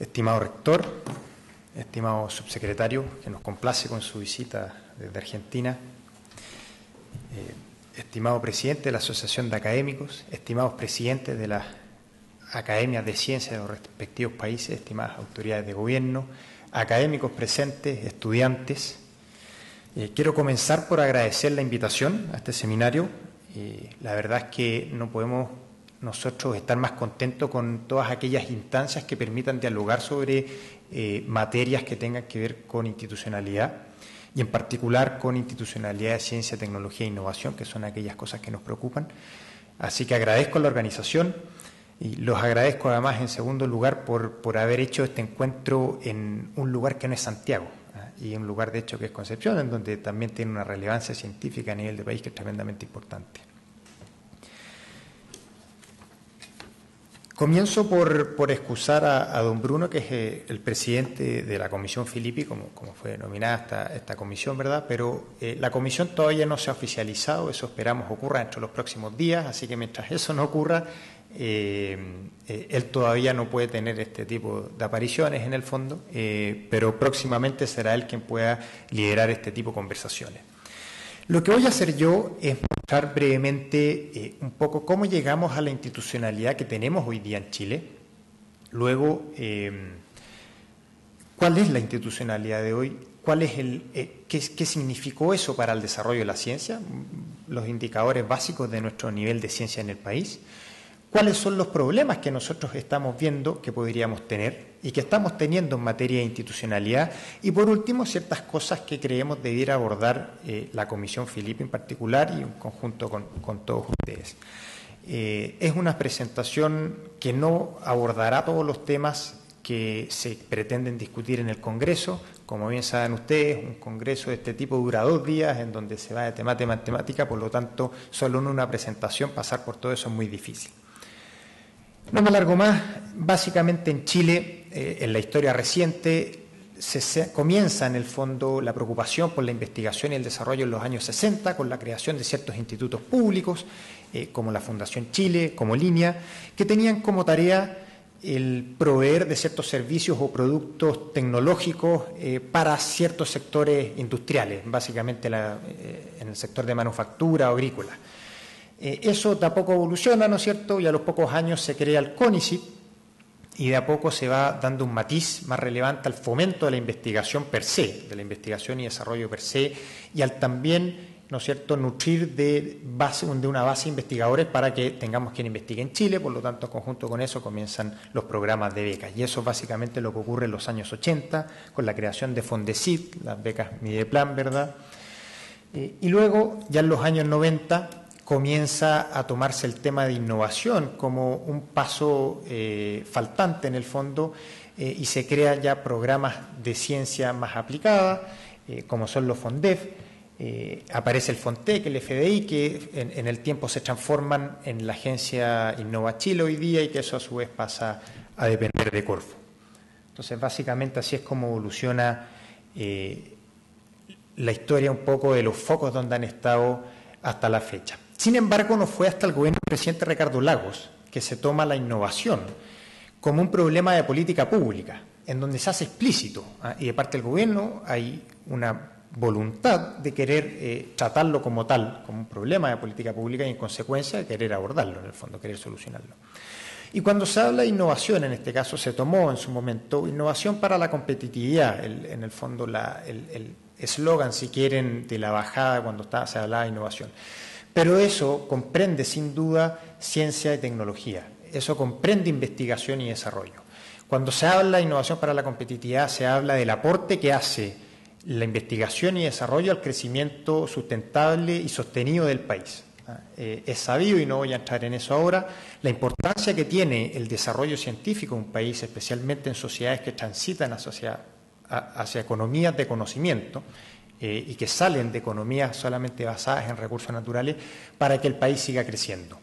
Estimado rector, estimado subsecretario, que nos complace con su visita desde Argentina, estimado presidente de la Asociación de Académicos, estimados presidentes de las academias de ciencia de los respectivos países, estimadas autoridades de gobierno, académicos presentes, estudiantes. Quiero comenzar por agradecer la invitación a este seminario. La verdad es que no podemos nosotros estar más contentos con todas aquellas instancias que permitan dialogar sobre materias que tengan que ver con institucionalidad y en particular con institucionalidad de ciencia, tecnología e innovación, que son aquellas cosas que nos preocupan. Así que agradezco a la organización y los agradezco además en segundo lugar por haber hecho este encuentro en un lugar que no es Santiago y un lugar de hecho que es Concepción, en donde también tiene una relevancia científica a nivel de país que es tremendamente importante. Comienzo por excusar a don Bruno, que es el presidente de la Comisión Filippi, como fue denominada esta comisión, ¿verdad? Pero la comisión todavía no se ha oficializado, eso esperamos ocurra dentro de los próximos días, así que mientras eso no ocurra, él todavía no puede tener este tipo de apariciones en el fondo, pero próximamente será él quien pueda liderar este tipo de conversaciones. Lo que voy a hacer yo es mostrar brevemente un poco cómo llegamos a la institucionalidad que tenemos hoy día en Chile. Luego, ¿cuál es la institucionalidad de hoy? ¿Cuál es qué significó eso para el desarrollo de la ciencia? Los indicadores básicos de nuestro nivel de ciencia en el país. ¿Cuáles son los problemas que nosotros estamos viendo que podríamos tener y que estamos teniendo en materia de institucionalidad? Y por último, ciertas cosas que creemos debiera abordar la Comisión Filippi en particular y en conjunto con todos ustedes. Es una presentación que no abordará todos los temas que se pretenden discutir en el Congreso. Como bien saben ustedes, un Congreso de este tipo dura 2 días, en donde se va de temática en temática, por lo tanto, solo en una presentación pasar por todo eso es muy difícil. No me alargo más. Básicamente en Chile, en la historia reciente, comienza en el fondo la preocupación por la investigación y el desarrollo en los años 60, con la creación de ciertos institutos públicos, como la Fundación Chile, como Línea, que tenían como tarea el proveer de ciertos servicios o productos tecnológicos para ciertos sectores industriales, básicamente en el sector de manufactura o agrícola. Eso de a poco evoluciona, ¿no es cierto? Y a los pocos años se crea el CONICYT y de a poco se va dando un matiz más relevante al fomento de la investigación per se, de la investigación y desarrollo per se, y al también, ¿no es cierto?, nutrir de una base de investigadores para que tengamos quien investigue en Chile. Por lo tanto, en conjunto con eso comienzan los programas de becas. Y eso es básicamente lo que ocurre en los años 80, con la creación de Fondesit, las becas Mideplan, ¿verdad? Y luego, ya en los años 90, comienza a tomarse el tema de innovación como un paso faltante en el fondo y se crean ya programas de ciencia más aplicada, como son los FONDEF. Aparece el FONTEC, el FDI, que en el tiempo se transforman en la agencia Innova Chile hoy día y que eso a su vez pasa a depender de Corfo. Entonces, básicamente así es como evoluciona la historia un poco de los focos donde han estado hasta la fecha. Sin embargo, no fue hasta el gobierno del presidente Ricardo Lagos que se toma la innovación como un problema de política pública, en donde se hace explícito, y de parte del gobierno hay una voluntad de querer tratarlo como tal, como un problema de política pública y en consecuencia de querer abordarlo, en el fondo, querer solucionarlo. Y cuando se habla de innovación, en este caso se tomó en su momento innovación para la competitividad, en el fondo el eslogan, si quieren, de la bajada cuando se hablaba de innovación. Pero eso comprende sin duda ciencia y tecnología, eso comprende investigación y desarrollo. Cuando se habla de innovación para la competitividad, se habla del aporte que hace la investigación y desarrollo al crecimiento sustentable y sostenido del país. Es sabido, y no voy a entrar en eso ahora, la importancia que tiene el desarrollo científico en un país, especialmente en sociedades que transitan hacia economías de conocimiento, y que salen de economías solamente basadas en recursos naturales para que el país siga creciendo.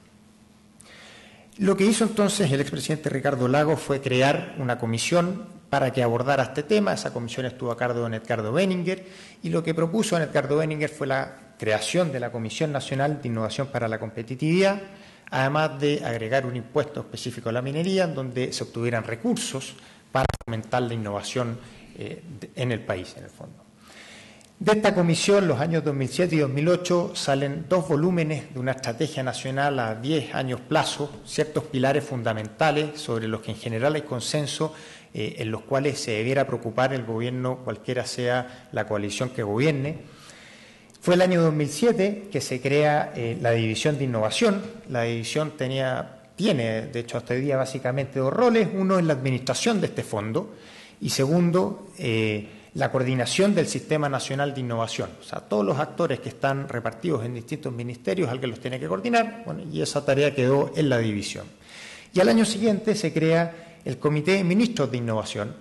Lo que hizo entonces el expresidente Ricardo Lagos fue crear una comisión para que abordara este tema. Esa comisión estuvo a cargo de Edgardo Benninger y lo que propuso Edgardo Benninger fue la creación de la Comisión Nacional de Innovación para la Competitividad, además de agregar un impuesto específico a la minería, en donde se obtuvieran recursos para fomentar la innovación en el país, en el fondo. De esta comisión, los años 2007 y 2008, salen 2 volúmenes de una estrategia nacional a 10 años plazo, ciertos pilares fundamentales sobre los que en general hay consenso, en los cuales se debiera preocupar el gobierno, cualquiera sea la coalición que gobierne. Fue el año 2007 que se crea la División de Innovación. La división tiene, de hecho, hasta hoy día básicamente 2 roles. Uno es la administración de este fondo y segundo, la coordinación del Sistema Nacional de Innovación. O sea, todos los actores que están repartidos en distintos ministerios, alguien los tiene que coordinar, bueno, y esa tarea quedó en la división. Y al año siguiente se crea el Comité de Ministros de Innovación,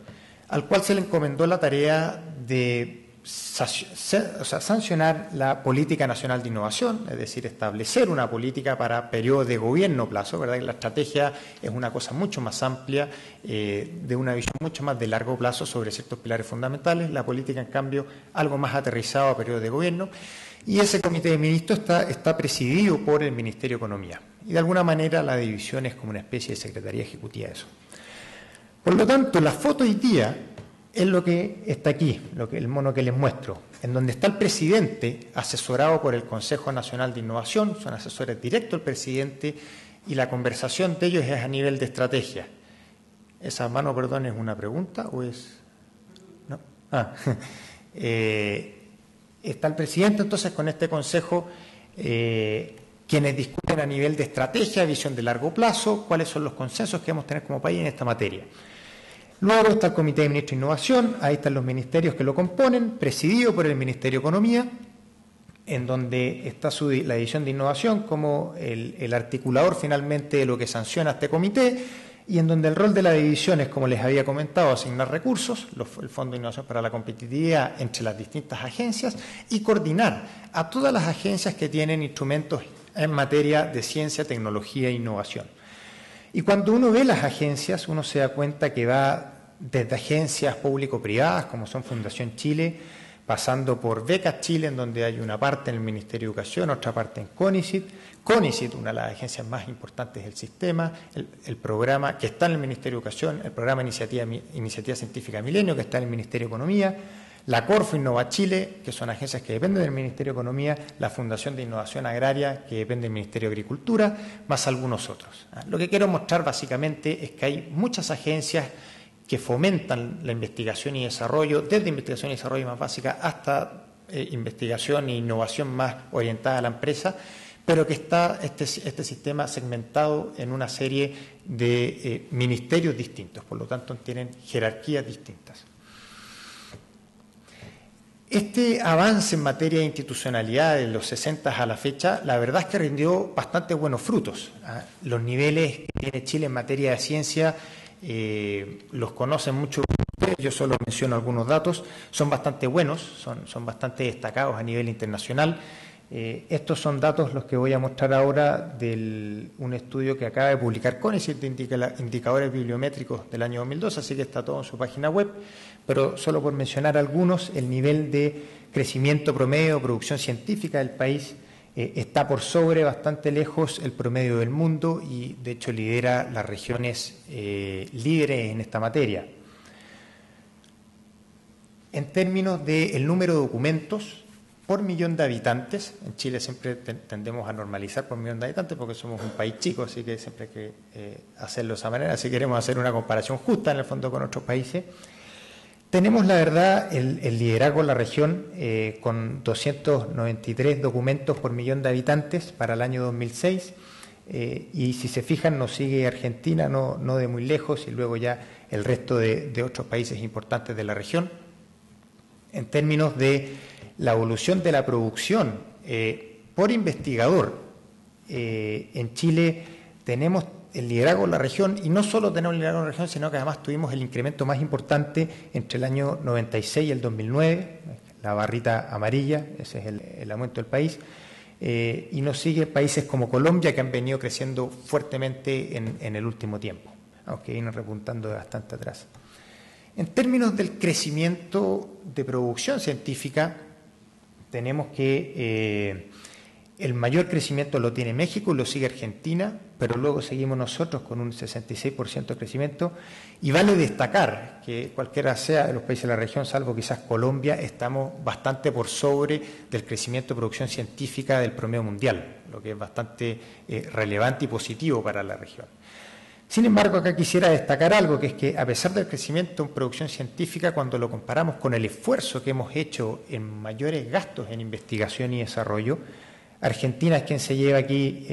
al cual se le encomendó la tarea de sancionar la Política Nacional de Innovación, es decir, establecer una política para periodos de gobierno plazo, ¿verdad? La estrategia es una cosa mucho más amplia, de una visión mucho más de largo plazo sobre ciertos pilares fundamentales, la política, en cambio, algo más aterrizado a periodos de gobierno, y ese Comité de Ministros está presidido por el Ministerio de Economía, y de alguna manera la división es como una especie de secretaría ejecutiva de eso. Por lo tanto, la foto hoy día es lo que está aquí, el mono que les muestro, en donde está el presidente asesorado por el Consejo Nacional de Innovación, son asesores directos del presidente, y la conversación de ellos es a nivel de estrategia. ¿Esa mano, perdón, es una pregunta o es...? ¿No? Está el presidente, entonces, con este consejo, quienes discuten a nivel de estrategia, visión de largo plazo, cuáles son los consensos que debemos tener como país en esta materia. Luego está el Comité de Ministros de Innovación, ahí están los ministerios que lo componen, presidido por el Ministerio de Economía, en donde está la división de innovación como el articulador finalmente de lo que sanciona este comité, y en donde el rol de la división es, como les había comentado, asignar recursos, el Fondo de Innovación para la Competitividad entre las distintas agencias, y coordinar a todas las agencias que tienen instrumentos en materia de ciencia, tecnología e innovación. Y cuando uno ve las agencias, uno se da cuenta que va desde agencias público-privadas, como son Fundación Chile, pasando por Becas Chile, en donde hay una parte en el Ministerio de Educación, otra parte en CONICYT. CONICYT, una de las agencias más importantes del sistema, el programa que está en el Ministerio de Educación, el programa Iniciativa Científica Milenio, que está en el Ministerio de Economía, la Corfo Innova Chile, que son agencias que dependen del Ministerio de Economía, la Fundación de Innovación Agraria, que depende del Ministerio de Agricultura, más algunos otros. Lo que quiero mostrar básicamente es que hay muchas agencias que fomentan la investigación y desarrollo, desde investigación y desarrollo más básica hasta investigación e innovación más orientada a la empresa, pero que está este sistema segmentado en una serie de ministerios distintos, por lo tanto tienen jerarquías distintas. Este avance en materia de institucionalidad de los 60 a la fecha, la verdad es que rindió bastante buenos frutos. Los niveles que tiene Chile en materia de ciencia los conocen mucho ustedes, yo solo menciono algunos datos, son bastante buenos, son bastante destacados a nivel internacional. Estos son datos los que voy a mostrar ahora de un estudio que acaba de publicar CONICYT de indicadores bibliométricos del año 2012, así que está todo en su página web, pero solo por mencionar algunos, el nivel de crecimiento promedio, producción científica del país está por sobre, bastante lejos, el promedio del mundo y de hecho lidera las regiones líderes en esta materia. En términos del número de documentos por millón de habitantes, en Chile siempre tendemos a normalizar por millón de habitantes porque somos un país chico, así que siempre hay que hacerlo de esa manera, si queremos hacer una comparación justa en el fondo con otros países. Tenemos, la verdad, el liderazgo en la región con 293 documentos por millón de habitantes para el año 2006 y si se fijan nos sigue Argentina, no de muy lejos, y luego ya el resto de otros países importantes de la región. En términos de la evolución de la producción por investigador, en Chile tenemos el liderazgo en la región, y no solo tenemos el liderazgo en la región, sino que además tuvimos el incremento más importante entre el año 96 y el 2009, la barrita amarilla, ese es el aumento del país, y nos siguen países como Colombia, que han venido creciendo fuertemente en el último tiempo, aunque vienen repuntando de bastante atrás. En términos del crecimiento de producción científica, tenemos que El mayor crecimiento lo tiene México, lo sigue Argentina, pero luego seguimos nosotros con un 66% de crecimiento. Y vale destacar que cualquiera sea de los países de la región, salvo quizás Colombia, estamos bastante por sobre del crecimiento de producción científica del promedio mundial, lo que es bastante relevante y positivo para la región. Sin embargo, acá quisiera destacar algo, que es que a pesar del crecimiento en producción científica, cuando lo comparamos con el esfuerzo que hemos hecho en mayores gastos en investigación y desarrollo, Argentina es quien se lleva aquí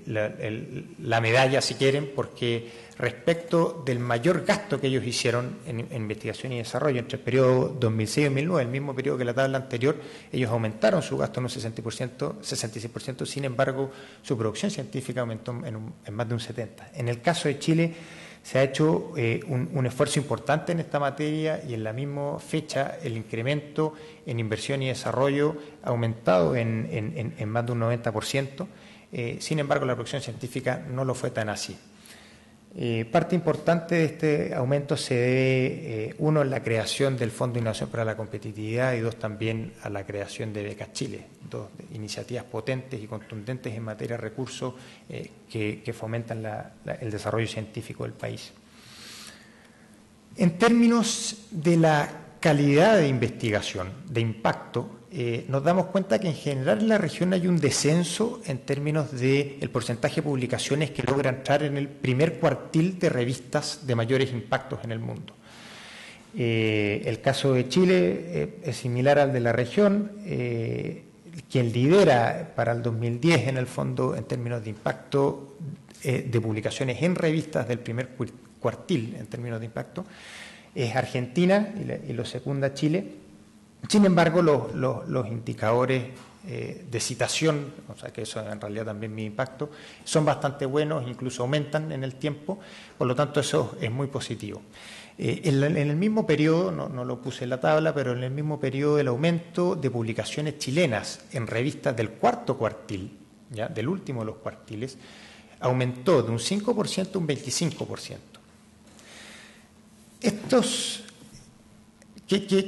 la medalla, si quieren, porque respecto del mayor gasto que ellos hicieron en investigación y desarrollo entre el periodo 2006 y 2009, el mismo periodo que la tabla anterior, ellos aumentaron su gasto en un 66%, sin embargo, su producción científica aumentó en más de un 70%. En el caso de Chile, se ha hecho un esfuerzo importante en esta materia y en la misma fecha el incremento en inversión y desarrollo ha aumentado en más de un 90%. Sin embargo, la producción científica no lo fue tan así. Parte importante de este aumento se debe, uno, en la creación del Fondo de Innovación para la Competitividad y dos, también a la creación de Becas Chile, dos iniciativas potentes y contundentes en materia de recursos que fomentan el desarrollo científico del país. En términos de la calidad de investigación, de impacto, nos damos cuenta que en general en la región hay un descenso en términos del porcentaje de publicaciones que logra entrar en el primer cuartil de revistas de mayores impactos en el mundo. El caso de Chile es similar al de la región. Quien lidera para el 2010 en el fondo en términos de impacto de publicaciones en revistas del primer cuartil en términos de impacto es Argentina y lo secunda Chile. Sin embargo, los indicadores de citación, o sea que eso en realidad también mi impacto, son bastante buenos, incluso aumentan en el tiempo, por lo tanto eso es muy positivo. En el mismo periodo, no lo puse en la tabla, pero en el mismo periodo el aumento de publicaciones chilenas en revistas del cuarto cuartil, ¿ya? Del último de los cuartiles, aumentó de un 5% a un 25%.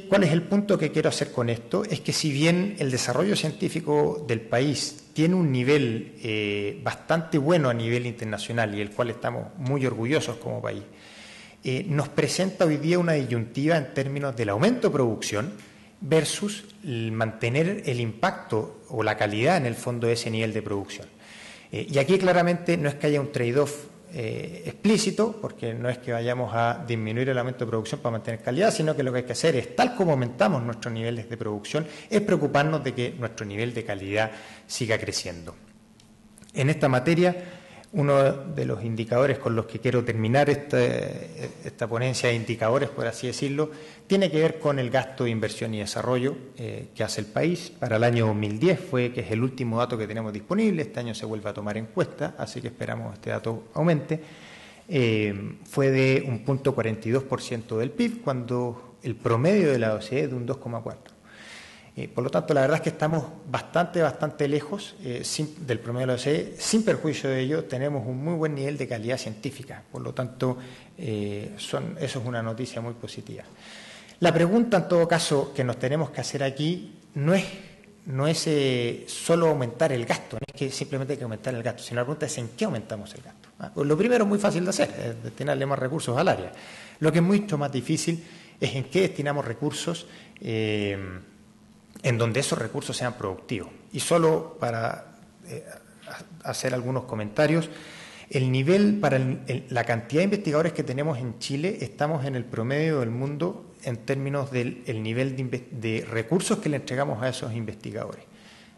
¿Cuál es el punto que quiero hacer con esto? Es que si bien el desarrollo científico del país tiene un nivel bastante bueno a nivel internacional y del cual estamos muy orgullosos como país, nos presenta hoy día una disyuntiva en términos del aumento de producción versus mantener el impacto o la calidad en el fondo de ese nivel de producción. Y aquí claramente no es que haya un trade-off explícito, porque no es que vayamos a disminuir el aumento de producción para mantener calidad, sino que lo que hay que hacer es, tal como aumentamos nuestros niveles de producción, es preocuparnos de que nuestro nivel de calidad siga creciendo. En esta materia, uno de los indicadores con los que quiero terminar esta ponencia de indicadores, por así decirlo, tiene que ver con el gasto de inversión y desarrollo que hace el país. Para el año 2010 que es el último dato que tenemos disponible, este año se vuelve a tomar encuesta, así que esperamos que este dato aumente. Fue de un 0.42% del PIB, cuando el promedio de la OCDE es de un 2,4%. Por lo tanto, la verdad es que estamos bastante lejos del promedio de la OCDE. Sin perjuicio de ello, tenemos un muy buen nivel de calidad científica. Por lo tanto, eso es una noticia muy positiva. La pregunta, en todo caso, que nos tenemos que hacer aquí no es solo aumentar el gasto, no es que simplemente hay que aumentar el gasto, sino la pregunta es en qué aumentamos el gasto. Pues lo primero es muy fácil de hacer, es destinarle más recursos al área. Lo que es mucho más difícil es en qué destinamos recursos en donde esos recursos sean productivos. Y solo para hacer algunos comentarios, el nivel para la cantidad de investigadores que tenemos en Chile, estamos en el promedio del mundo en términos del nivel de recursos que le entregamos a esos investigadores.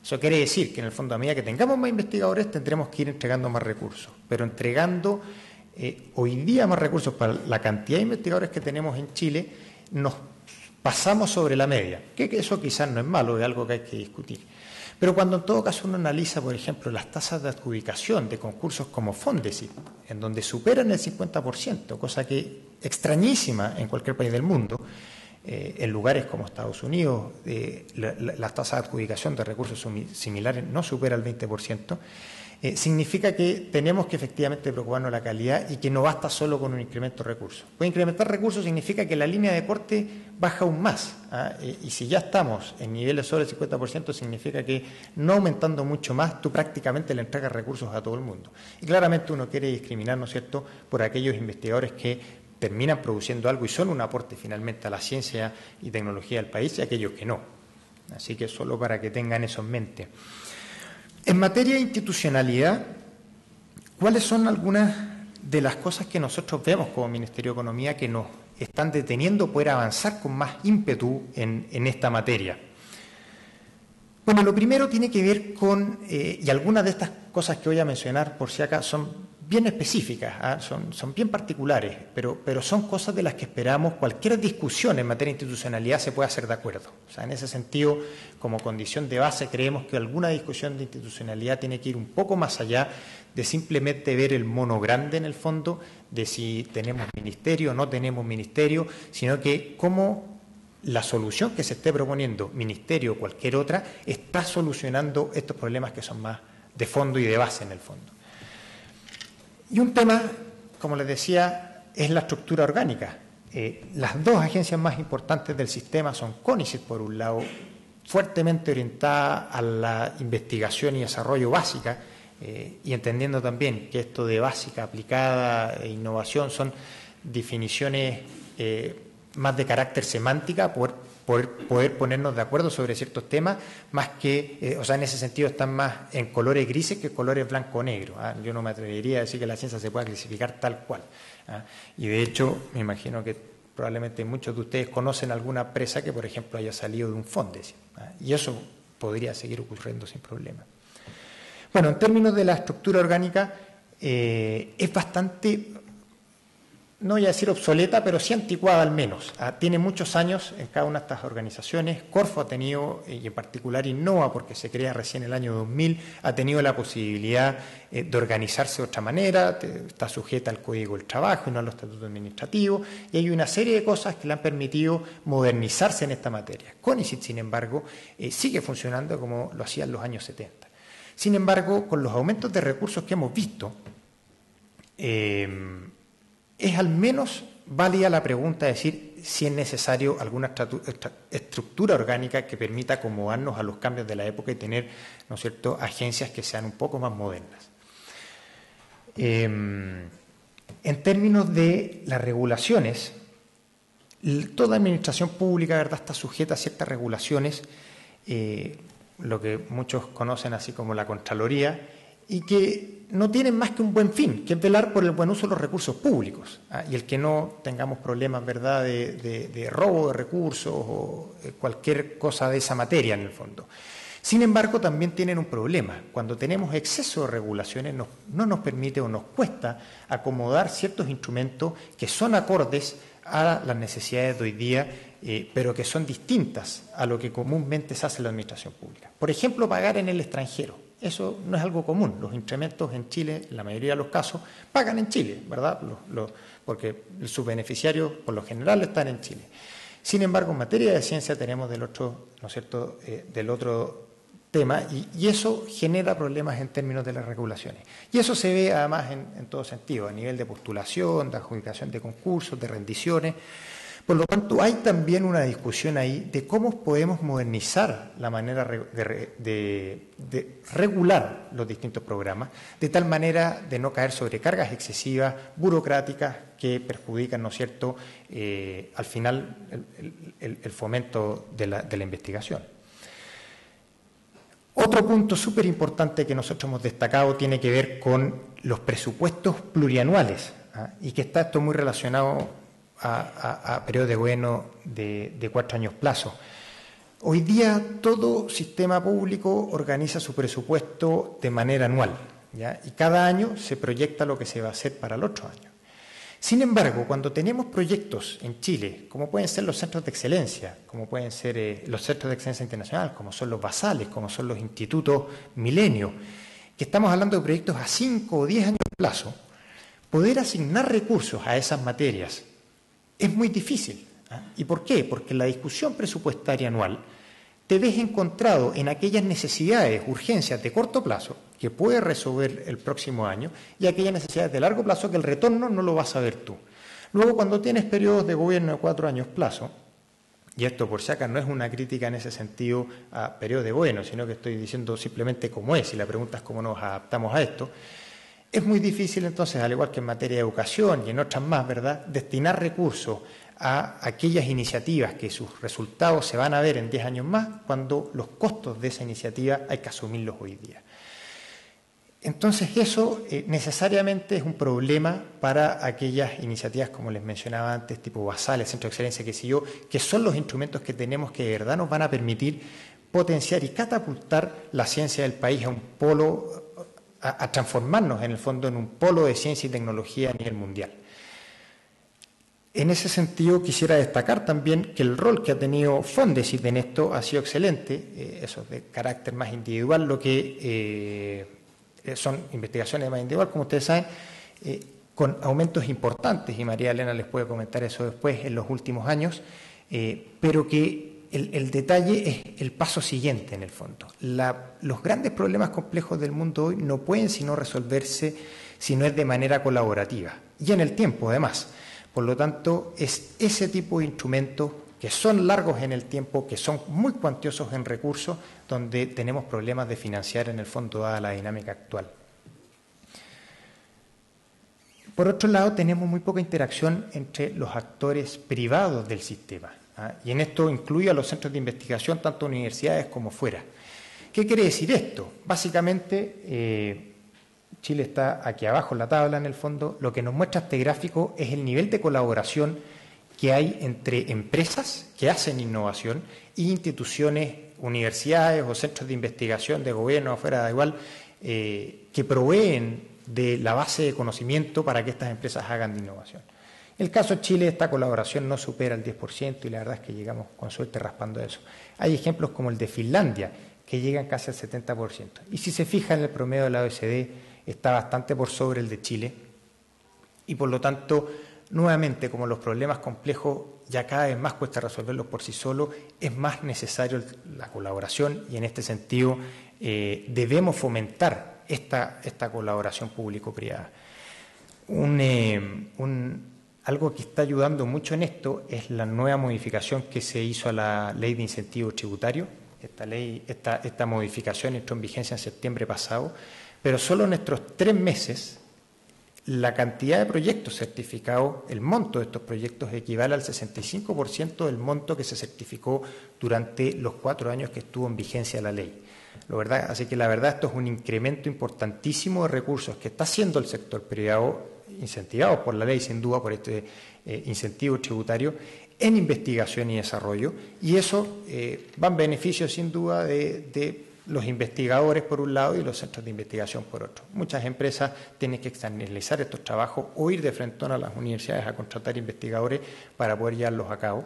Eso quiere decir que en el fondo, a medida que tengamos más investigadores, tendremos que ir entregando más recursos, pero entregando hoy día más recursos para la cantidad de investigadores que tenemos en Chile, nos pasamos sobre la media, que eso quizás no es malo, es algo que hay que discutir. Pero cuando en todo caso uno analiza, por ejemplo, las tasas de adjudicación de concursos como Fondesit, en donde superan el 50%, cosa que extrañísima en cualquier país del mundo, en lugares como Estados Unidos, las tasas de adjudicación de recursos similares no supera el 20%, significa que tenemos que efectivamente preocuparnos de la calidad y que no basta solo con un incremento de recursos. Pues incrementar recursos significa que la línea de corte baja aún más, y si ya estamos en niveles sobre el 50%, significa que no aumentando mucho más, tú prácticamente le entregas recursos a todo el mundo. Y claramente uno quiere discriminar, ¿no es cierto?, por aquellos investigadores que terminan produciendo algo y son un aporte finalmente a la ciencia y tecnología del país, y aquellos que no. Así que solo para que tengan eso en mente. En materia de institucionalidad, ¿cuáles son algunas de las cosas que nosotros vemos como Ministerio de Economía que nos están deteniendo poder avanzar con más ímpetu en esta materia? Bueno, lo primero tiene que ver con, y algunas de estas cosas que voy a mencionar por si acá son bien específicas, son bien particulares, pero son cosas de las que esperamos cualquier discusión en materia de institucionalidad se pueda hacer de acuerdo. O sea, en ese sentido, como condición de base, creemos que alguna discusión de institucionalidad tiene que ir un poco más allá de simplemente ver el mono grande en el fondo, de si tenemos ministerio o no tenemos ministerio, sino que cómo la solución que se esté proponiendo, ministerio o cualquier otra, está solucionando estos problemas que son más de fondo y de base en el fondo. Y un tema, como les decía, es la estructura orgánica. Las dos agencias más importantes del sistema son CONICET, por un lado, fuertemente orientada a la investigación y desarrollo básica, y entendiendo también que esto de básica, aplicada e innovación son definiciones más de carácter semántica, poder ponernos de acuerdo sobre ciertos temas, más que, o sea, en ese sentido están más en colores grises que colores blanco-negro. Yo no me atrevería a decir que la ciencia se pueda clasificar tal cual. Y de hecho, me imagino que probablemente muchos de ustedes conocen alguna empresa que, por ejemplo, haya salido de un Fondes, y eso podría seguir ocurriendo sin problema. Bueno, en términos de la estructura orgánica, es bastante, no voy a decir obsoleta, pero sí anticuada al menos. Tiene muchos años en cada una de estas organizaciones. Corfo ha tenido, y en particular Innova, porque se crea recién el año 2000, ha tenido la posibilidad de organizarse de otra manera, está sujeta al Código del Trabajo y no a los estatutos administrativos, y hay una serie de cosas que le han permitido modernizarse en esta materia. CONICET, sin embargo, sigue funcionando como lo hacía en los años 70. Sin embargo, con los aumentos de recursos que hemos visto, es al menos válida la pregunta de decir si es necesario alguna estructura orgánica que permita acomodarnos a los cambios de la época y tener, ¿no es cierto?, agencias que sean un poco más modernas. En términos de las regulaciones, toda administración pública, ¿verdad?, está sujeta a ciertas regulaciones, lo que muchos conocen así como la Contraloría, y que no tienen más que un buen fin, que es velar por el buen uso de los recursos públicos, y el que no tengamos problemas, ¿verdad?, de robo de recursos o cualquier cosa de esa materia en el fondo. Sin embargo, también tienen un problema. Cuando tenemos exceso de regulaciones, no nos permite o nos cuesta acomodar ciertos instrumentos que son acordes a las necesidades de hoy día, pero que son distintas a lo que comúnmente se hace en la administración pública. Por ejemplo, pagar en el extranjero. Eso no es algo común. Los incrementos en Chile, en la mayoría de los casos, pagan en Chile, ¿verdad? Porque sus beneficiarios, por lo general, están en Chile. Sin embargo, en materia de ciencia tenemos del otro, ¿no es cierto?, del otro tema, y eso genera problemas en términos de las regulaciones. Y eso se ve además en todo sentido, a nivel de postulación, de adjudicación de concursos, de rendiciones. Por lo tanto, hay también una discusión ahí de cómo podemos modernizar la manera de regular los distintos programas, de tal manera de no caer sobre cargas excesivas, burocráticas, que perjudican, ¿no es cierto?, al final el fomento de la investigación. Otro punto súper importante que nosotros hemos destacado tiene que ver con los presupuestos plurianuales, y que está esto muy relacionado a periodos de gobierno de 4 años plazo. Hoy día todo sistema público organiza su presupuesto de manera anual, ¿ya? Y cada año se proyecta lo que se va a hacer para el otro año. Sin embargo, cuando tenemos proyectos en Chile, como pueden ser los centros de excelencia, como pueden ser los centros de excelencia internacional, como son los basales, como son los institutos Milenio, que estamos hablando de proyectos a 5 o 10 años de plazo, poder asignar recursos a esas materias es muy difícil. ¿Y por qué? Porque la discusión presupuestaria anual te ves encontrado en aquellas necesidades, urgencias de corto plazo que puedes resolver el próximo año y aquellas necesidades de largo plazo que el retorno no lo vas a ver tú. Luego, cuando tienes periodos de gobierno de 4 años plazo, y esto por si acaso no es una crítica en ese sentido a periodos de gobierno, sino que estoy diciendo simplemente cómo es, y la pregunta es cómo nos adaptamos a esto, es muy difícil entonces, al igual que en materia de educación y en otras más, ¿verdad?, destinar recursos a aquellas iniciativas que sus resultados se van a ver en 10 años más, cuando los costos de esa iniciativa hay que asumirlos hoy día. Entonces eso necesariamente es un problema para aquellas iniciativas, como les mencionaba antes, tipo basales, centro de excelencia, qué sé yo, que son los instrumentos que tenemos que de verdad nos van a permitir potenciar y catapultar la ciencia del país a un polo, a transformarnos en el fondo en un polo de ciencia y tecnología a nivel mundial. En ese sentido quisiera destacar también que el rol que ha tenido Fondesit en esto ha sido excelente, eso de carácter más individual, lo que son investigaciones más individual, como ustedes saben, con aumentos importantes, y María Elena les puede comentar eso después, en los últimos años, pero que el detalle es el paso siguiente en el fondo. Los grandes problemas complejos del mundo hoy no pueden sino resolverse si no es de manera colaborativa, y en el tiempo además. Por lo tanto, es ese tipo de instrumentos que son largos en el tiempo, que son muy cuantiosos en recursos, donde tenemos problemas de financiar en el fondo dada la dinámica actual. Por otro lado, tenemos muy poca interacción entre los actores privados del sistema, y en esto incluye a los centros de investigación, tanto universidades como fuera. ¿Qué quiere decir esto? Básicamente, Chile está aquí abajo en la tabla, en el fondo. Lo que nos muestra este gráfico es el nivel de colaboración que hay entre empresas que hacen innovación e instituciones, universidades o centros de investigación de gobierno, afuera, da igual, que proveen de la base de conocimiento para que estas empresas hagan de innovación. En el caso de Chile, esta colaboración no supera el 10% y la verdad es que llegamos con suerte raspando eso. Hay ejemplos como el de Finlandia, que llegan casi al 70%. Y si se fija en el promedio de la OECD, está bastante por sobre el de Chile, y por lo tanto, nuevamente, como los problemas complejos ya cada vez más cuesta resolverlos por sí solos, es más necesario la colaboración, y en este sentido debemos fomentar esta colaboración público-privada. Algo que está ayudando mucho en esto es la nueva modificación que se hizo a la Ley de Incentivos Tributarios. Esta modificación entró en vigencia en septiembre pasado, pero solo en estos 3 meses la cantidad de proyectos certificados, el monto de estos proyectos equivale al 65% del monto que se certificó durante los 4 años que estuvo en vigencia la ley. Así que la verdad esto es un incremento importantísimo de recursos que está haciendo el sector privado, incentivados por la ley sin duda, por este incentivo tributario, en investigación y desarrollo, y eso va en beneficio sin duda de los investigadores por un lado y los centros de investigación por otro. Muchas empresas tienen que externalizar estos trabajos o ir de frente a las universidades a contratar investigadores para poder llevarlos a cabo.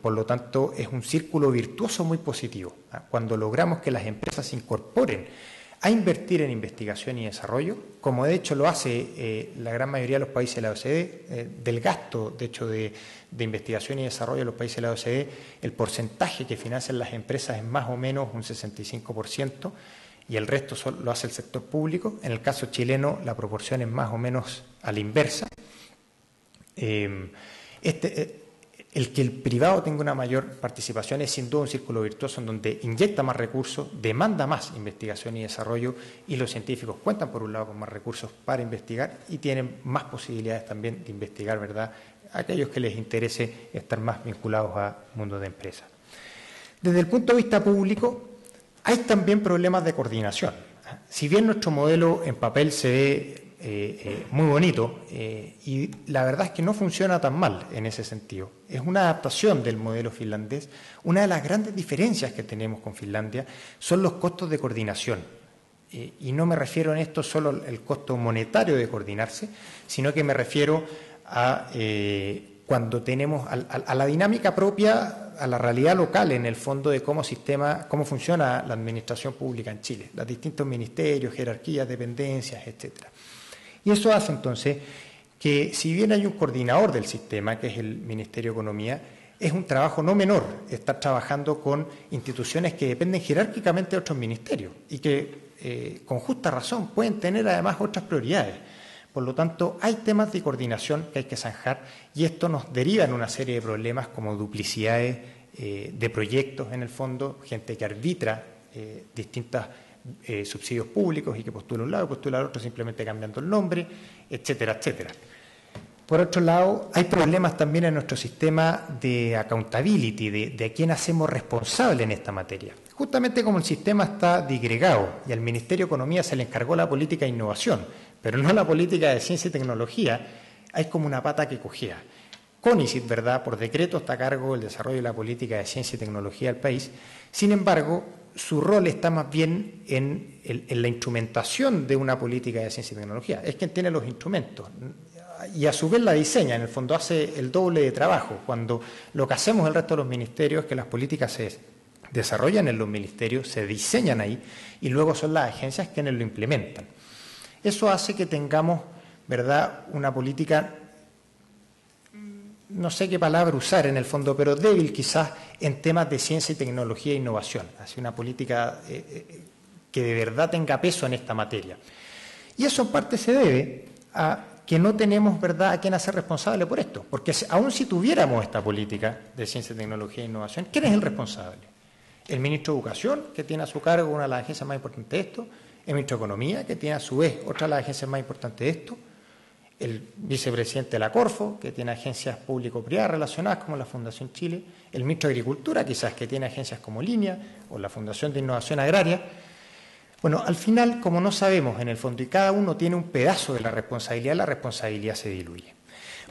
Por lo tanto, es un círculo virtuoso muy positivo. Cuando logramos que las empresas se incorporen a invertir en investigación y desarrollo, como de hecho lo hace la gran mayoría de los países de la OCDE, del gasto de hecho de investigación y desarrollo de los países de la OCDE, el porcentaje que financian las empresas es más o menos un 65%, y el resto lo hace el sector público. En el caso chileno la proporción es más o menos a la inversa. El que el privado tenga una mayor participación es sin duda un círculo virtuoso en donde inyecta más recursos, demanda más investigación y desarrollo, y los científicos cuentan por un lado con más recursos para investigar y tienen más posibilidades también de investigar, ¿verdad?, a aquellos que les interese estar más vinculados al mundo de empresas. Desde el punto de vista público, hay también problemas de coordinación. Si bien nuestro modelo en papel se ve muy bonito, y la verdad es que no funciona tan mal en ese sentido. Es una adaptación del modelo finlandés. Una de las grandes diferencias que tenemos con Finlandia son los costos de coordinación. Y no me refiero en esto solo al costo monetario de coordinarse, sino que me refiero a cuando tenemos a la dinámica propia, a la realidad local en el fondo de cómo funciona la administración pública en Chile, los distintos ministerios, jerarquías, dependencias, etcétera. Y eso hace entonces que, si bien hay un coordinador del sistema, que es el Ministerio de Economía, es un trabajo no menor estar trabajando con instituciones que dependen jerárquicamente de otros ministerios y que con justa razón pueden tener además otras prioridades. Por lo tanto, hay temas de coordinación que hay que zanjar y esto nos deriva en una serie de problemas como duplicidades de proyectos en el fondo, gente que arbitra distintos subsidios públicos y que postula un lado y postula al otro simplemente cambiando el nombre, etcétera, etcétera. Por otro lado, hay problemas también en nuestro sistema de accountability, de a quién hacemos responsable en esta materia. Justamente como el sistema está disgregado y al Ministerio de Economía se le encargó la política de innovación, pero no la política de ciencia y tecnología, hay como una pata que cojea. CONICYT, ¿verdad?, por decreto está a cargo del desarrollo de la política de ciencia y tecnología del país. Sin embargo, su rol está más bien en la instrumentación de una política de ciencia y tecnología. Es quien tiene los instrumentos y a su vez la diseña, en el fondo hace el doble de trabajo, cuando lo que hacemos el resto de los ministerios es que las políticas se desarrollan en los ministerios, se diseñan ahí y luego son las agencias quienes lo implementan. Eso hace que tengamos, ¿verdad?, una política, no sé qué palabra usar en el fondo, pero débil quizás en temas de ciencia y tecnología e innovación, así una política que de verdad tenga peso en esta materia. Y eso en parte se debe a que no tenemos, ¿verdad?, a quién hacer responsable por esto, porque aun si tuviéramos esta política de ciencia, tecnología e innovación, ¿quién es el responsable? El ministro de Educación, que tiene a su cargo una de las agencias más importantes de esto, el ministro de Economía, que tiene a su vez otra de las agencias más importantes de esto, el vicepresidente de la Corfo, que tiene agencias público-privadas relacionadas como la Fundación Chile, el ministro de Agricultura, quizás, que tiene agencias como Línea o la Fundación de Innovación Agraria. Bueno, al final, como no sabemos en el fondo y cada uno tiene un pedazo de la responsabilidad se diluye.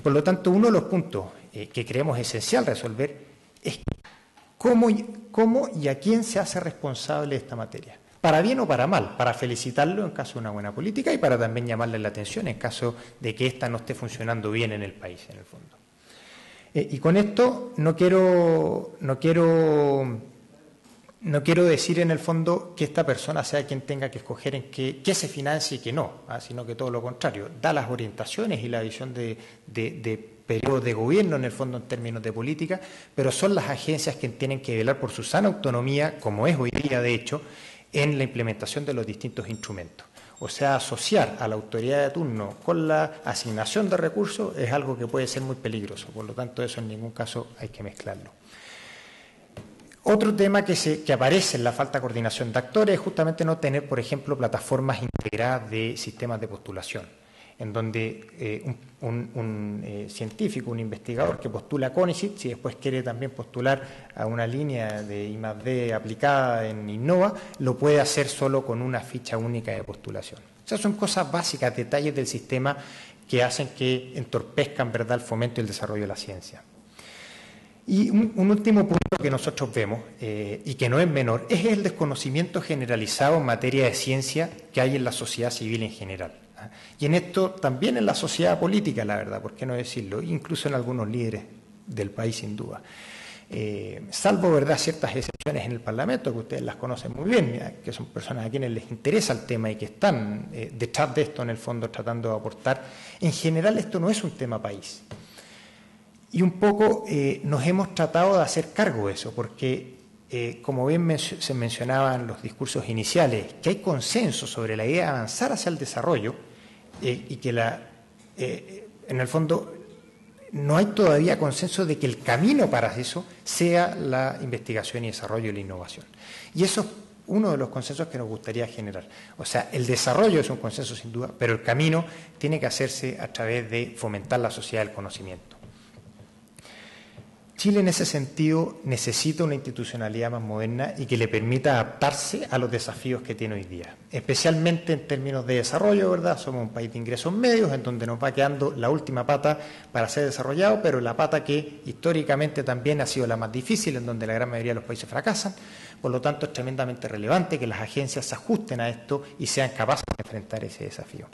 Por lo tanto, uno de los puntos que creemos esencial resolver es cómo y a quién se hace responsable de esta materia. Para bien o para mal, para felicitarlo en caso de una buena política y para también llamarle la atención en caso de que ésta no esté funcionando bien en el país, en el fondo. Y con esto no quiero decir en el fondo que esta persona sea quien tenga que escoger en qué se financie y qué no, sino que todo lo contrario, da las orientaciones y la visión de periodo de gobierno en el fondo en términos de política, pero son las agencias quienes tienen que velar por su sana autonomía, como es hoy día de hecho, en la implementación de los distintos instrumentos. O sea, asociar a la autoridad de turno con la asignación de recursos es algo que puede ser muy peligroso, por lo tanto eso en ningún caso hay que mezclarlo. Otro tema que aparece en la falta de coordinación de actores es justamente no tener, por ejemplo, plataformas integradas de sistemas de postulación, en donde un científico, un investigador que postula a CONICYT, si después quiere también postular a una línea de I+D aplicada en Innova, lo puede hacer solo con una ficha única de postulación. O sea, son cosas básicas, detalles del sistema que hacen que entorpezcan, ¿verdad?, el fomento y el desarrollo de la ciencia. Y un último punto que nosotros vemos, y que no es menor, es el desconocimiento generalizado en materia de ciencia que hay en la sociedad civil en general. Y en esto también en la sociedad política, la verdad, ¿por qué no decirlo? Incluso en algunos líderes del país, sin duda. Salvo, ¿verdad?, ciertas excepciones en el Parlamento, que ustedes las conocen muy bien, que son personas a quienes les interesa el tema y que están detrás de esto, en el fondo, tratando de aportar. En general, esto no es un tema país. Y un poco nos hemos tratado de hacer cargo de eso, porque, como bien se mencionaba en los discursos iniciales, que hay consenso sobre la idea de avanzar hacia el desarrollo y que en el fondo no hay todavía consenso de que el camino para eso sea la investigación y desarrollo y la innovación. Y eso es uno de los consensos que nos gustaría generar. O sea, el desarrollo es un consenso sin duda, pero el camino tiene que hacerse a través de fomentar la sociedad del conocimiento. Chile en ese sentido necesita una institucionalidad más moderna y que le permita adaptarse a los desafíos que tiene hoy día, especialmente en términos de desarrollo, ¿verdad? Somos un país de ingresos medios en donde nos va quedando la última pata para ser desarrollado, pero la pata que históricamente también ha sido la más difícil, en donde la gran mayoría de los países fracasan. Por lo tanto, es tremendamente relevante que las agencias se ajusten a esto y sean capaces de enfrentar ese desafío.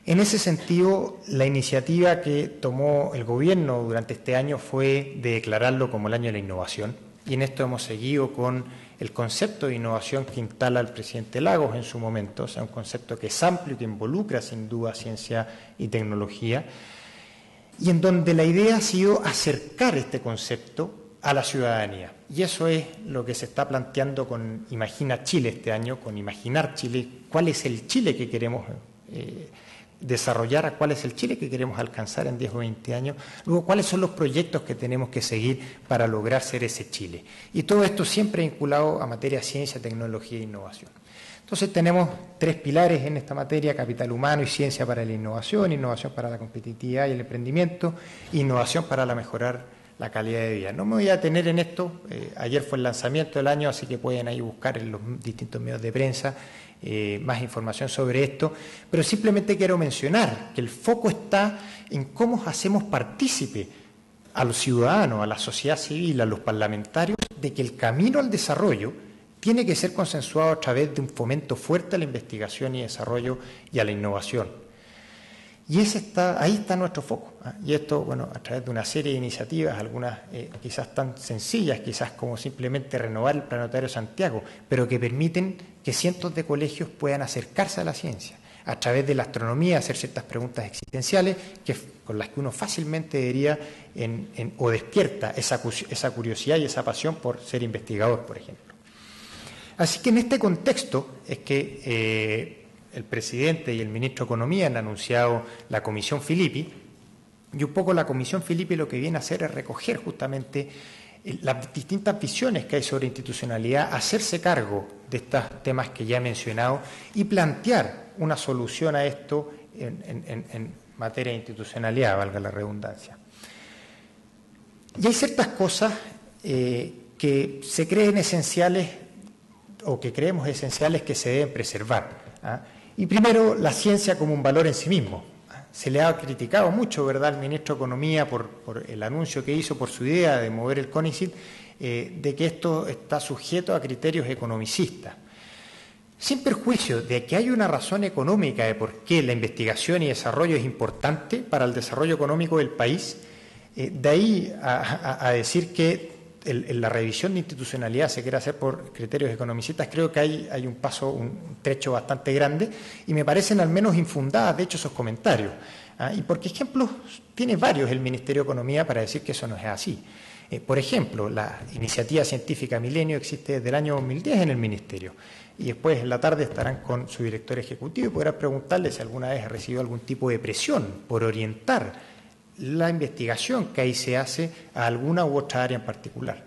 En ese sentido, la iniciativa que tomó el Gobierno durante este año fue de declararlo como el año de la innovación, y en esto hemos seguido con el concepto de innovación que instala el presidente Lagos en su momento, o sea, un concepto que es amplio y que involucra sin duda ciencia y tecnología. y en donde la idea ha sido acercar este concepto a la ciudadanía. Y eso es lo que se está planteando con Imagina Chile este año, con Imaginar Chile, cuál es el Chile que queremos desarrollar, cuál es el Chile que queremos alcanzar en 10 o 20 años, luego cuáles son los proyectos que tenemos que seguir para lograr ser ese Chile. Y todo esto siempre vinculado a materia de ciencia, tecnología e innovación. Entonces tenemos 3 pilares en esta materia: capital humano y ciencia para la innovación, innovación para la competitividad y el emprendimiento, innovación para mejorar la calidad de vida. No me voy a detener en esto, ayer fue el lanzamiento del año, así que pueden ahí buscar en los distintos medios de prensa más información sobre esto, pero simplemente quiero mencionar que el foco está en cómo hacemos partícipe a los ciudadanos, a la sociedad civil, a los parlamentarios, de que el camino al desarrollo tiene que ser consensuado a través de un fomento fuerte a la investigación y desarrollo y a la innovación. Y ahí está nuestro foco. Y esto, bueno, a través de una serie de iniciativas, algunas quizás tan sencillas, quizás como simplemente renovar el Planetario Santiago, pero que permiten que cientos de colegios puedan acercarse a la ciencia, a través de la astronomía, hacer ciertas preguntas existenciales con las que uno fácilmente diría o despierta esa curiosidad y esa pasión por ser investigador, por ejemplo. Así que en este contexto es que el presidente y el ministro de Economía han anunciado la Comisión Filippi, y un poco la Comisión Filippi lo que viene a hacer es recoger justamente las distintas visiones que hay sobre institucionalidad, hacerse cargo de estos temas que ya he mencionado y plantear una solución a esto en materia de institucionalidad, valga la redundancia. Y hay ciertas cosas que se creen esenciales o que creemos esenciales que se deben preservar. Y primero, la ciencia como un valor en sí mismo. Se le ha criticado mucho, ¿verdad?, al ministro de Economía por el anuncio que hizo, por su idea de mover el CONICYT, de que esto está sujeto a criterios economicistas. Sin perjuicio de que hay una razón económica de por qué la investigación y desarrollo es importante para el desarrollo económico del país, de ahí a decir que la revisión de institucionalidad se quiere hacer por criterios economicistas, creo que hay un trecho bastante grande, y me parecen al menos infundadas, de hecho, esos comentarios. Y porque ejemplos tiene varios el Ministerio de Economía para decir que eso no es así. Por ejemplo, la iniciativa científica Milenio existe desde el año 2010 en el Ministerio, y después en la tarde estarán con su director ejecutivo y podrán preguntarle si alguna vez ha recibido algún tipo de presión por orientar la investigación que ahí se hace a alguna u otra área en particular.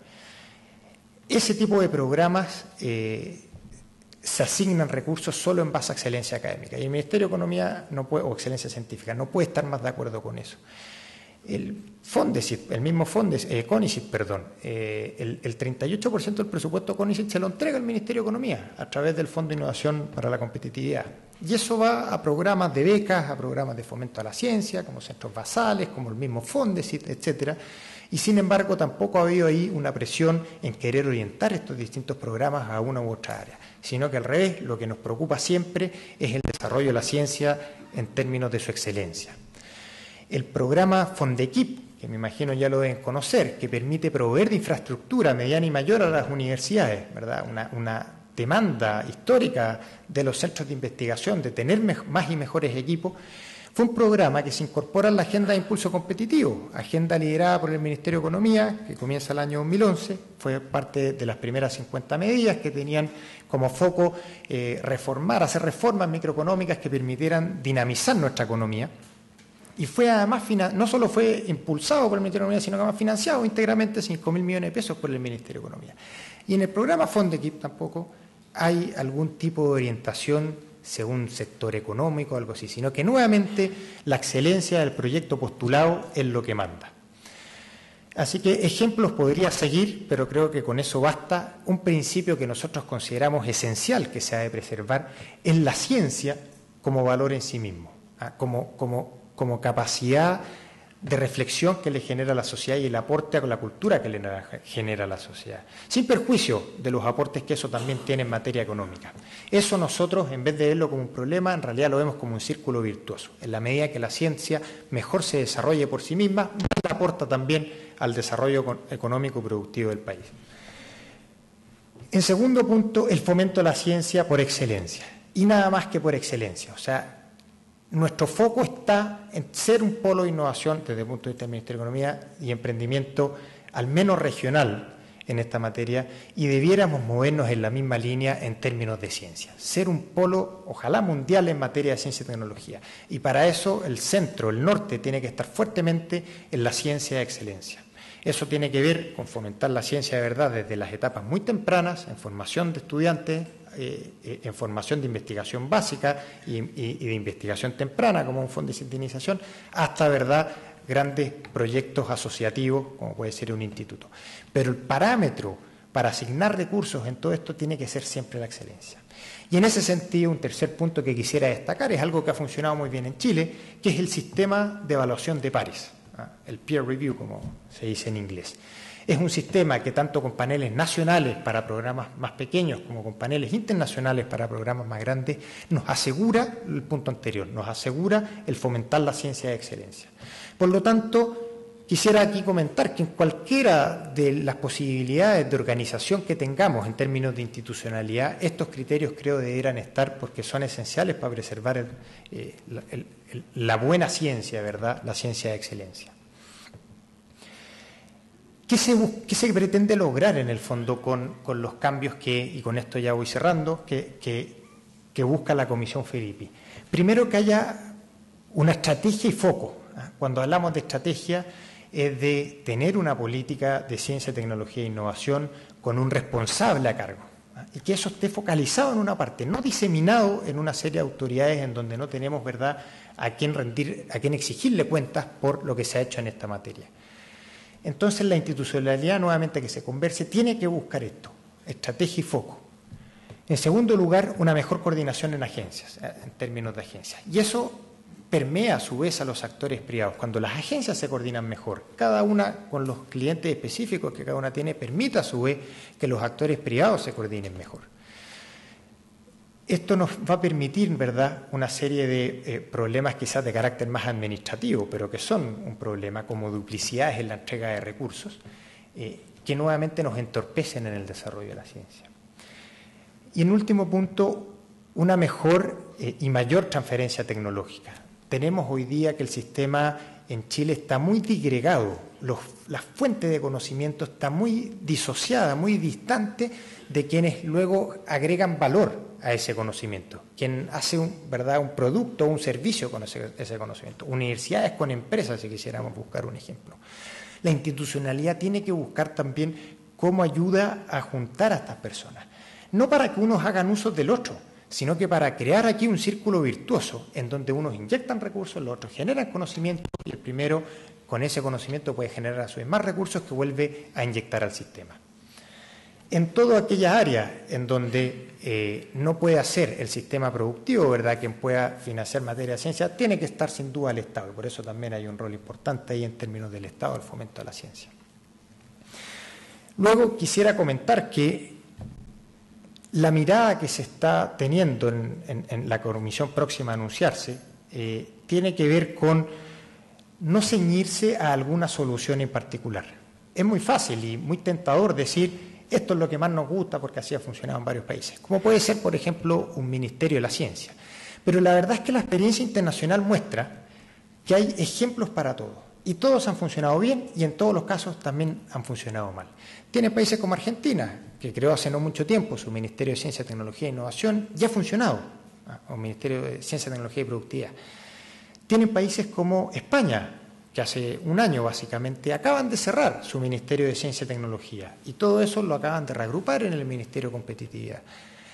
Ese tipo de programas se asignan recursos solo en base a excelencia académica, y el Ministerio de Economía o excelencia científica no puede estar más de acuerdo con eso. El FONDESIT, el mismo CONICYT, perdón, el 38% del presupuesto CONICYT se lo entrega el Ministerio de Economía a través del Fondo de Innovación para la Competitividad. Y eso va a programas de becas, a programas de fomento a la ciencia, como centros basales, como el mismo FONDESIT, etcétera. Y sin embargo, tampoco ha habido ahí una presión en querer orientar estos distintos programas a una u otra área, sino que al revés, lo que nos preocupa siempre es el desarrollo de la ciencia en términos de su excelencia. El programa FONDEQUIP, que me imagino ya lo deben conocer, que permite proveer de infraestructura mediana y mayor a las universidades, ¿verdad? Una demanda histórica de los centros de investigación de tener más y mejores equipos, fue un programa que se incorpora en la Agenda de Impulso Competitivo, agenda liderada por el Ministerio de Economía, que comienza el año 2011, fue parte de las primeras 50 medidas que tenían como foco hacer reformas microeconómicas que permitieran dinamizar nuestra economía. Y fue además, no solo fue impulsado por el Ministerio de Economía, sino que además financiado íntegramente 5.000 millones de pesos por el Ministerio de Economía. Y en el programa FONDEQUIP tampoco hay algún tipo de orientación según sector económico o algo así, sino que nuevamente la excelencia del proyecto postulado es lo que manda. Así que ejemplos podría seguir, pero creo que con eso basta. Un principio que nosotros consideramos esencial que se ha de preservar es la ciencia como valor en sí mismo, como capacidad de reflexión que le genera a la sociedad y el aporte a la cultura que le genera a la sociedad, sin perjuicio de los aportes que eso también tiene en materia económica. Eso nosotros, en vez de verlo como un problema, en realidad lo vemos como un círculo virtuoso. En la medida que la ciencia mejor se desarrolle por sí misma, más aporta también al desarrollo económico y productivo del país. En segundo punto, el fomento de la ciencia por excelencia, y nada más que por excelencia. O sea, nuestro foco está en ser un polo de innovación desde el punto de vista del Ministerio de Economía y Emprendimiento, al menos regional en esta materia, y debiéramos movernos en la misma línea en términos de ciencia. Ser un polo, ojalá mundial, en materia de ciencia y tecnología. Y para eso el centro, el norte, tiene que estar fuertemente en la ciencia de excelencia. Eso tiene que ver con fomentar la ciencia de verdad desde las etapas muy tempranas, en formación de estudiantes, en formación de investigación básica y de investigación temprana, como un fondo de sintetización, hasta, ¿verdad?, grandes proyectos asociativos, como puede ser un instituto. Pero el parámetro para asignar recursos en todo esto tiene que ser siempre la excelencia. Y en ese sentido, un tercer punto que quisiera destacar es algo que ha funcionado muy bien en Chile, que es el sistema de evaluación de pares, el peer review, como se dice en inglés. Es un sistema que tanto con paneles nacionales para programas más pequeños como con paneles internacionales para programas más grandes nos asegura el punto anterior, nos asegura el fomentar la ciencia de excelencia. Por lo tanto, quisiera aquí comentar que en cualquiera de las posibilidades de organización que tengamos en términos de institucionalidad, estos criterios creo deberán estar porque son esenciales para preservar la buena ciencia, ¿verdad?, la ciencia de excelencia. ¿Qué se pretende lograr en el fondo con los cambios y con esto ya voy cerrando, que busca la Comisión Filippi? Primero, que haya una estrategia y foco. Cuando hablamos de estrategia es de tener una política de ciencia, tecnología e innovación con un responsable a cargo, y que eso esté focalizado en una parte, no diseminado en una serie de autoridades en donde no tenemos, ¿verdad?, a quién exigirle cuentas por lo que se ha hecho en esta materia. Entonces, la institucionalidad, nuevamente, que se converse, tiene que buscar esto, estrategia y foco. En segundo lugar, una mejor coordinación en agencias, en términos de agencias. Y eso permea a su vez a los actores privados. Cuando las agencias se coordinan mejor, cada una con los clientes específicos que cada una tiene, permite a su vez que los actores privados se coordinen mejor. Esto nos va a permitir, ¿verdad?, una serie de problemas quizás de carácter más administrativo, pero que son un problema, como duplicidades en la entrega de recursos, que nuevamente nos entorpecen en el desarrollo de la ciencia. Y en último punto, una mejor y mayor transferencia tecnológica. Tenemos hoy día que el sistema en Chile está muy disgregado, la fuente de conocimiento está muy disociada, muy distante de quienes luego agregan valor a ese conocimiento, quien hace un producto o un servicio con ese conocimiento. Universidades con empresas, si quisiéramos buscar un ejemplo. La institucionalidad tiene que buscar también cómo ayuda a juntar a estas personas, no para que unos hagan uso del otro, sino que para crear aquí un círculo virtuoso en donde unos inyectan recursos, los otros generan conocimiento y el primero con ese conocimiento puede generar a su vez más recursos que vuelve a inyectar al sistema. En todas aquellas áreas en donde no puede hacer el sistema productivo, ¿verdad?, quien pueda financiar materia de ciencia, tiene que estar sin duda el Estado, y por eso también hay un rol importante ahí en términos del Estado, el fomento de la ciencia. Luego quisiera comentar que la mirada que se está teniendo en la comisión próxima a anunciarse tiene que ver con no ceñirse a alguna solución en particular. Es muy fácil y muy tentador decir esto es lo que más nos gusta porque así ha funcionado en varios países, como puede ser, por ejemplo, un Ministerio de la Ciencia. Pero la verdad es que la experiencia internacional muestra que hay ejemplos para todo y todos han funcionado bien y en todos los casos también han funcionado mal. Tiene países como Argentina, que creó hace no mucho tiempo su Ministerio de Ciencia, Tecnología e Innovación, y ha funcionado, o Ministerio de Ciencia, Tecnología y Productividad. Tienen países como España, que hace un año básicamente acaban de cerrar su Ministerio de Ciencia y Tecnología, y todo eso lo acaban de reagrupar en el Ministerio de Competitividad.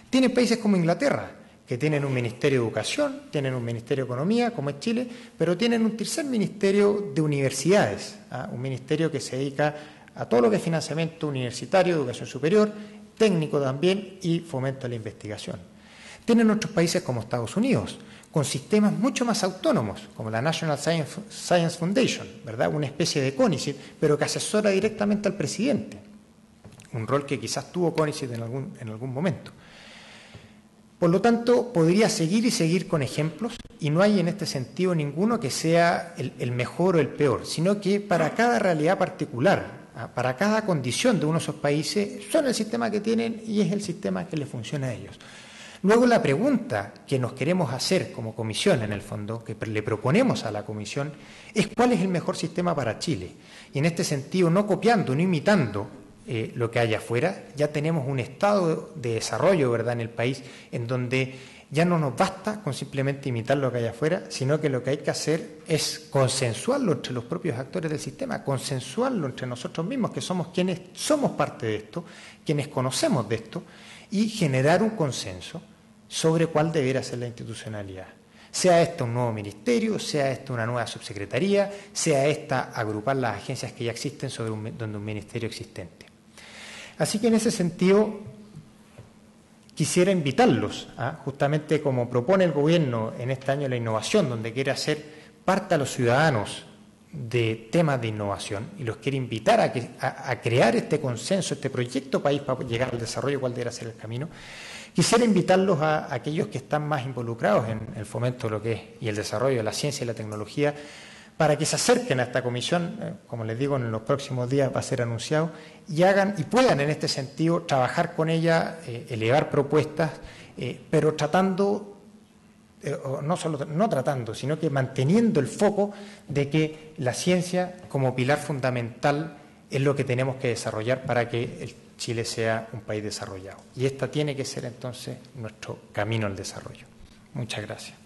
Tienen países como Inglaterra, que tienen un Ministerio de Educación, tienen un Ministerio de Economía, como es Chile, pero tienen un tercer Ministerio de Universidades, un ministerio que se dedica a todo lo que es financiamiento universitario, educación superior, técnico también y fomento a la investigación. Tienen otros países como Estados Unidos, con sistemas mucho más autónomos, como la National Science Foundation, ¿verdad?, una especie de CONICET, pero que asesora directamente al presidente, un rol que quizás tuvo CONICET en algún momento. Por lo tanto, podría seguir y seguir con ejemplos, y no hay en este sentido ninguno que sea el mejor o el peor, sino que para cada realidad particular, para cada condición de uno de esos países, son el sistema que tienen y es el sistema que les funciona a ellos. Luego la pregunta que nos queremos hacer como comisión, en el fondo, que le proponemos a la comisión, es cuál es el mejor sistema para Chile. Y en este sentido, no copiando, no imitando lo que hay afuera, ya tenemos un estado de desarrollo, ¿verdad?, en el país, en donde ya no nos basta con simplemente imitar lo que hay afuera, sino que lo que hay que hacer es consensuarlo entre los propios actores del sistema, consensuarlo entre nosotros mismos, que somos quienes somos parte de esto, quienes conocemos de esto, y generar un consenso sobre cuál debería ser la institucionalidad. Sea esta un nuevo ministerio, sea esta una nueva subsecretaría, sea esta agrupar las agencias que ya existen sobre un ministerio existente. Así que en ese sentido quisiera invitarlos, justamente como propone el Gobierno en este año de la innovación, donde quiere hacer parte a los ciudadanos de temas de innovación y los quiere invitar a crear este consenso, este proyecto país para llegar al desarrollo, cuál debería ser el camino. Quisiera invitarlos a aquellos que están más involucrados en el fomento de lo que es y el desarrollo de la ciencia y la tecnología, para que se acerquen a esta comisión, como les digo, en los próximos días va a ser anunciado, y puedan en este sentido trabajar con ella, elevar propuestas, pero tratando, no tratando, sino que manteniendo el foco de que la ciencia como pilar fundamental es lo que tenemos que desarrollar para que Chile sea un país desarrollado. Y esta tiene que ser entonces nuestro camino al desarrollo. Muchas gracias.